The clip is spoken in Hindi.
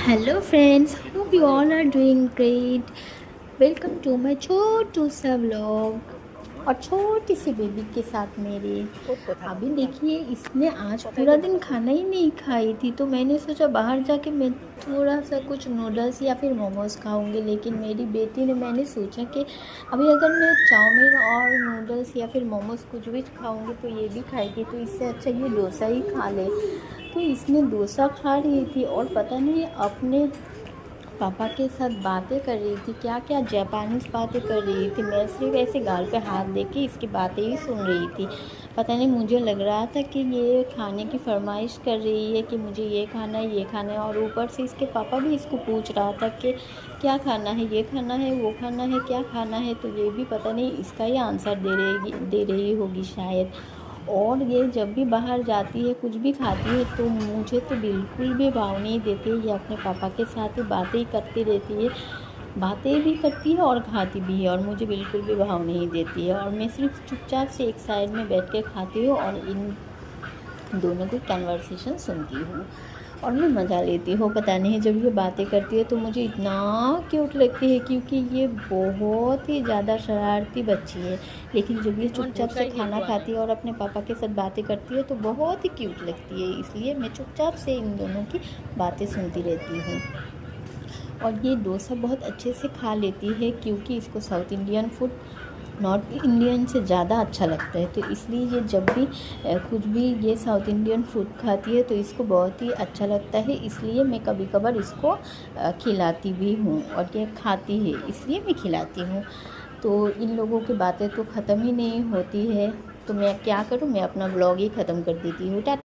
Hello friends, hope you all are doing great. Welcome to my छोटू सा व्लॉग और छोटी सी बेबी के साथ मेरे। अभी देखिए, इसने आज पूरा दिन खाना ही नहीं खाई थी, तो मैंने सोचा बाहर जाके मैं थोड़ा सा कुछ नूडल्स या फिर मोमोज़ खाऊंगी। लेकिन मेरी बेटी ने, मैंने सोचा कि अभी अगर मैं चाउमीन और नूडल्स या फिर मोमोज़ कुछ भी खाऊंगी तो ये भी खाएगी, तो इससे अच्छा ये डोसा ही खा ले। तो इसने डोसा खा रही थी और पता नहीं अपने पापा के साथ बातें कर रही थी, क्या क्या जापानीज़ बातें कर रही थी। मैं सिर्फ ऐसे गाल पे हाथ दे के इसकी बातें ही सुन रही थी। पता नहीं, मुझे लग रहा था कि ये खाने की फरमाइश कर रही है कि मुझे ये खाना है, ये खाना है। और ऊपर से इसके पापा भी इसको पूछ रहा था कि क्या खाना है, ये खाना है, वो खाना है, क्या खाना है। तो ये भी पता नहीं इसका ही आंसर दे रही होगी शायद। और ये जब भी बाहर जाती है, कुछ भी खाती है, तो मुझे तो बिल्कुल भी भाव नहीं देती है। ये अपने पापा के साथ ही बातें ही करती रहती है, बातें भी करती है और खाती भी है, और मुझे बिल्कुल भी भाव नहीं देती है। और मैं सिर्फ चुपचाप से एक साइड में बैठ के खाती हूँ और इन दोनों की कन्वर्सेशन सुनती हूँ और मैं मज़ा लेती हूँ। पता नहीं, जब ये बातें करती है तो मुझे इतना क्यूट लगती है, क्योंकि ये बहुत ही ज़्यादा शरारती बच्ची है। लेकिन जब ये चुपचाप से खाना खाती है और अपने पापा के साथ बातें करती है तो बहुत ही क्यूट लगती है। इसलिए मैं चुपचाप से इन दोनों की बातें सुनती रहती हूँ। और ये डोसा बहुत अच्छे से खा लेती है, क्योंकि इसको south Indian food north Indian से ज़्यादा अच्छा लगता है। तो इसलिए ये जब भी कुछ भी ये साउथ इंडियन फूड खाती है तो इसको बहुत ही अच्छा लगता है। इसलिए मैं कभी कभार इसको खिलाती भी हूँ और ये खाती है, इसलिए मैं खिलाती हूँ। तो इन लोगों की बातें तो ख़त्म ही नहीं होती है। तो मैं क्या करूँ, मैं अपना व्लॉग ही ख़त्म कर देती हूँ।